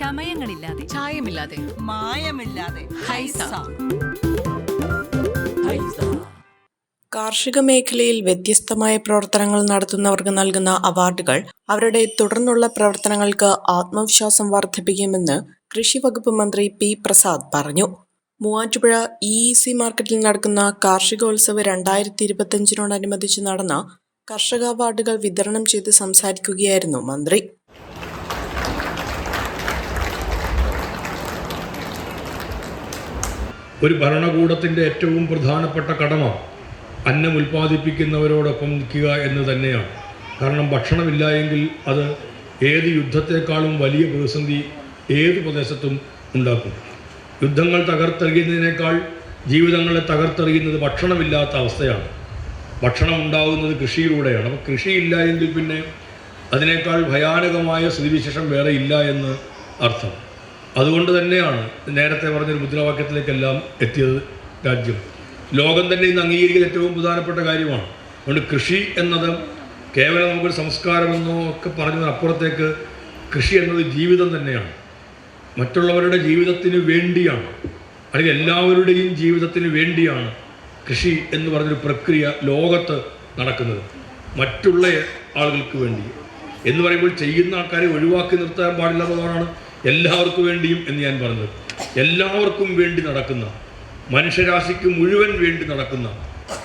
ചമയങ്ങളില്ലാതെ, ചായമില്ലാതെ, മായമില്ലാതെ. ഹൈസ. കാർഷിക മേഖലയിൽ വ്യത്യസ്തമായ പ്രവർത്തനങ്ങൾ നടത്തുന്നവർക്ക് നൽകുന്ന അവാർഡുകൾ അവരുടെ തുടർന്നുള്ള പ്രവർത്തനങ്ങൾക്ക് ആത്മവിശ്വാസം വർദ്ധിപ്പിക്കുമെന്ന് കൃഷി വകുപ്പ് മന്ത്രി പി പ്രസാദ് പറഞ്ഞു. മൂവാറ്റുപുഴ EEC മാർക്കറ്റിൽ നടക്കുന്ന കാർഷികോത്സവ് 2025 നടന്ന കർഷക അവാർഡുകൾ വിതരണം ചെയ്ത് സംസാരിക്കുകയായിരുന്നു മന്ത്രി. ഒരു ഭരണകൂടത്തിൻ്റെ ഏറ്റവും പ്രധാനപ്പെട്ട കടമ അന്നം ഉൽപ്പാദിപ്പിക്കുന്നവരോടൊപ്പം നിൽക്കുക എന്ന് തന്നെയാണ്. കാരണം ഭക്ഷണമില്ല എങ്കിൽ അത് ഏത് യുദ്ധത്തെക്കാളും വലിയ പ്രതിസന്ധി ഏത് പ്രദേശത്തും ഉണ്ടാക്കും. യുദ്ധങ്ങൾ തകർത്തെറിയുന്നതിനേക്കാൾ ജീവിതങ്ങളെ തകർത്തെറിയുന്നത് ഭക്ഷണമില്ലാത്ത അവസ്ഥയാണ്. ഭക്ഷണം ഉണ്ടാകുന്നത് കൃഷിയിലൂടെയാണ്. അപ്പോൾ കൃഷിയില്ല എങ്കിൽ പിന്നെ അതിനേക്കാൾ ഭയാനകമായ സ്ഥിതിവിശേഷം വേറെ ഇല്ല എന്ന് അർത്ഥം. അതുകൊണ്ട് തന്നെയാണ് നേരത്തെ പറഞ്ഞൊരു മുദ്രാവാക്യത്തിലേക്കെല്ലാം എത്തിയത് രാജ്യം. ലോകം തന്നെ ഇന്ന് അംഗീകരിക്കുന്ന ഏറ്റവും പ്രധാനപ്പെട്ട കാര്യമാണ്. അതുകൊണ്ട് കൃഷി എന്നത് കേവലം നമുക്കൊരു സംസ്കാരമെന്നോ ഒക്കെ പറഞ്ഞതിനപ്പുറത്തേക്ക് കൃഷി എന്നത് ജീവിതം തന്നെയാണ്. മറ്റുള്ളവരുടെ ജീവിതത്തിന് വേണ്ടിയാണ്, അല്ലെങ്കിൽ എല്ലാവരുടെയും ജീവിതത്തിന് വേണ്ടിയാണ് കൃഷി എന്ന് പറഞ്ഞൊരു പ്രക്രിയ ലോകത്ത് നടക്കുന്നത്. മറ്റുള്ള ആളുകൾക്ക് വേണ്ടി എന്ന് പറയുമ്പോൾ ചെയ്യുന്ന ആൾക്കാരെ ഒഴിവാക്കി നിർത്താൻ പാടില്ലാത്തതാണ് എല്ലാവർക്കും വേണ്ടിയും എന്ന് ഞാൻ പറഞ്ഞത്. എല്ലാവർക്കും വേണ്ടി നടക്കുന്ന, മനുഷ്യരാശിക്ക് മുഴുവൻ വേണ്ടി നടക്കുന്ന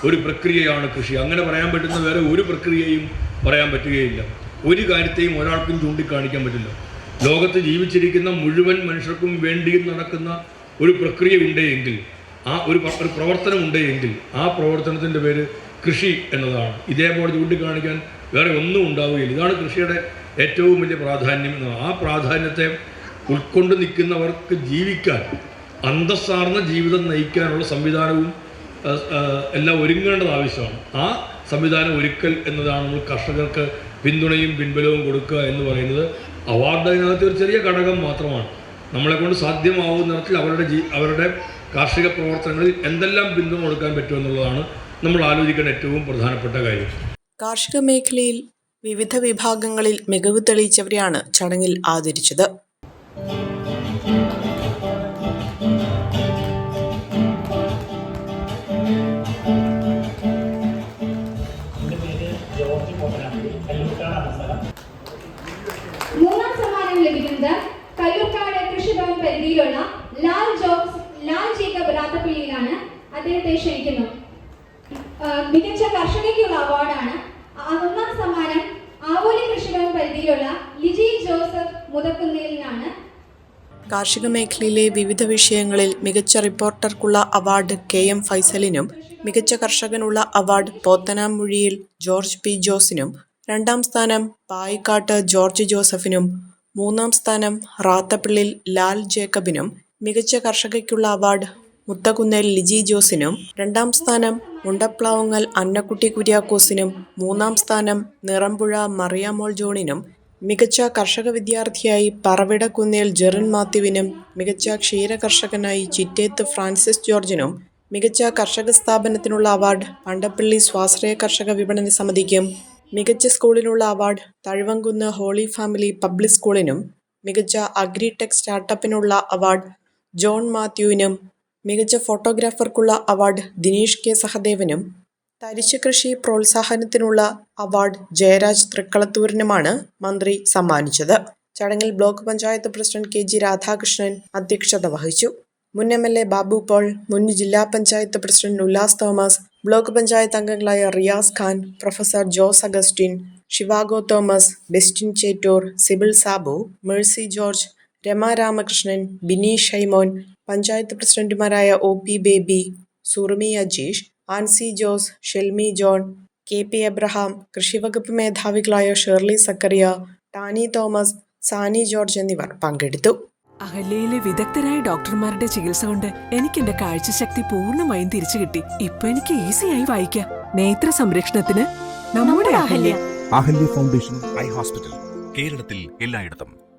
ഒരു പ്രക്രിയയാണ് കൃഷി. അങ്ങനെ പറയാൻ പറ്റുന്ന വേറെ ഒരു പ്രക്രിയയും പറയാൻ പറ്റുകയില്ല. ഒരു കാര്യത്തെയും ഒരാൾക്കും ചൂണ്ടിക്കാണിക്കാൻ പറ്റില്ല. ലോകത്ത് ജീവിച്ചിരിക്കുന്ന മുഴുവൻ മനുഷ്യർക്കും വേണ്ടിയും നടക്കുന്ന ഒരു പ്രക്രിയ ഉണ്ടെങ്കിൽ, ആ ഒരു പ്രവർത്തനം ഉണ്ടെങ്കിൽ ആ പ്രവർത്തനത്തിൻ്റെ പേര് കൃഷി എന്നതാണ്. ഇതേപോലെ ചൂണ്ടിക്കാണിക്കാൻ വേറെ ഒന്നും ഉണ്ടാവുകയില്ല. ഇതാണ് കൃഷിയുടെ ഏറ്റവും വലിയ പ്രാധാന്യം എന്നതാണ്. ആ പ്രാധാന്യത്തെ ഉൾക്കൊണ്ട് നിൽക്കുന്നവർക്ക് ജീവിക്കാൻ, അന്തസ്സാർന്ന ജീവിതം നയിക്കാനുള്ള സംവിധാനവും എല്ലാം ഒരുങ്ങേണ്ടത് ആവശ്യമാണ്. ആ സംവിധാനം ഒരുക്കൽ എന്നതാണ് നമ്മൾ കർഷകർക്ക് പിന്തുണയും പിൻബലവും കൊടുക്കുക എന്ന് പറയുന്നത്. അവാർഡ് അതിനകത്ത് ഒരു ചെറിയ ഘടകം മാത്രമാണ്. നമ്മളെക്കൊണ്ട് സാധ്യമാവുന്ന തരത്തിൽ അവരുടെ കാർഷിക പ്രവർത്തനങ്ങളിൽ എന്തെല്ലാം പിന്തുണ കൊടുക്കാൻ പറ്റുമെന്നുള്ളതാണ് നമ്മൾ ആലോചിക്കേണ്ട ഏറ്റവും പ്രധാനപ്പെട്ട കാര്യം. കാർഷിക മേഖലയിൽ വിവിധ വിഭാഗങ്ങളിൽ മികവ് തെളിയിച്ചവരെയാണ് ചടങ്ങിൽ ആദരിച്ചത്. മൂന്നാം സമ്മാനം ലഭിക്കുന്നത് കല്ലൂർക്കാട് കൃഷിഭവൻ പരിധിയിലുള്ള ലാൽ ജേക്കബ് റാത്തപ്പള്ളിയിലാണ്. അദ്ദേഹത്തെ ക്ഷണിക്കുന്നു. മികച്ച കർഷകയ്ക്കുള്ള അവാർഡാണ്. ഒന്നാം സമ്മാനം ആവോലി കൃഷിഭവൻ പരിധിയിലുള്ള ലിജി ജോസഫ് മുതക്കുന്നേലിനാണ്. കാർഷിക മേഖലയിലെ വിവിധ വിഷയങ്ങളിൽ മികച്ച റിപ്പോർട്ടർക്കുള്ള അവാർഡ് KM ഫൈസലിനും, മികച്ച കർഷകനുള്ള അവാർഡ് പോത്തനാംമുഴിയിൽ ജോർജ് P ജോസിനും, രണ്ടാം സ്ഥാനം പായിക്കാട്ട് ജോർജ് ജോസഫിനും, മൂന്നാം സ്ഥാനം റാത്തപ്പള്ളിൽ ലാൽ ജേക്കബിനും, മികച്ച കർഷകയ്ക്കുള്ള അവാർഡ് മുത്തകുന്നേൽ ലിജി ജോസിനും, രണ്ടാം സ്ഥാനം മുണ്ടപ്ലാവുങ്ങൽ അന്നക്കുട്ടി കുര്യാക്കോസിനും, മൂന്നാം സ്ഥാനം നിറമ്പുഴ മറിയാമോൾ ജോണിനും, മികച്ച കർഷക വിദ്യാർത്ഥിയായി പറവിടക്കുന്നേൽ ജെറിൻ മാത്യുവിനും, മികച്ച ക്ഷീര കർഷകനായി ചിറ്റേത്ത് ഫ്രാൻസിസ് ജോർജിനും, മികച്ച കർഷക സ്ഥാപനത്തിനുള്ള അവാർഡ് പണ്ടപ്പള്ളി സ്വാശ്രയ കർഷക വിപണന സമിതിക്കും, മികച്ച സ്കൂളിനുള്ള award Thazhuvamkunnu holy family public സ്കൂളിനും, മികച്ച അഗ്രിടെക് സ്റ്റാർട്ടപ്പിനുള്ള അവാർഡ് ജോൺ മാത്യുവിനും, മികച്ച ഫോട്ടോഗ്രാഫർക്കുള്ള അവാർഡ് ദിനേഷ് K സഹദേവനും, തരിശ് കൃഷി പ്രോത്സാഹനത്തിനുള്ള അവാർഡ് ജയരാജ് തൃക്കളത്തൂരിനുമാണ് മന്ത്രി സമ്മാനിച്ചത്. ചടങ്ങിൽ block panchayat president KG Radhakrishnan അധ്യക്ഷത വഹിച്ചു. മുൻ MLA ബാബു പോൾ, മുൻ ജില്ലാ panchayat president Ullas Thomas, block panchayat അംഗങ്ങളായ Riyas Khan, professor Jose Augustine, Zhivago Thomas, Bestin Chettoor, Sibil Sabu, Mercy George, Rama Ramakrishnan, Bini Shaimon, panchayat പ്രസിഡന്റുമാരായ OP baby, Surumi Ajeesh, Ancy Jose, Shelmy John, KP Abraham, കൃഷിവകുപ്പ് മേധാവികളായ ഷേർലി സക്കറിയ, ടാനി തോമസ്, സാനി ജോർജ് എന്നിവർ പങ്കെടുത്തു. അഹല്യയിലെ വിദഗ്ധരായ ഡോക്ടർമാരുടെ ചികിത്സ കൊണ്ട് എനിക്ക് എന്റെ കാഴ്ചശക്തി പൂർണ്ണമായും തിരിച്ചു കിട്ടി. ഇപ്പൊ എനിക്ക് ഈസിയായി വായിക്കാം. നേത്ര സംരക്ഷണത്തിന് നമ്മുടെ Ahalya. Ahalya foundation eye hospital, കേരളത്തിൽ എല്ലായിടത്തും.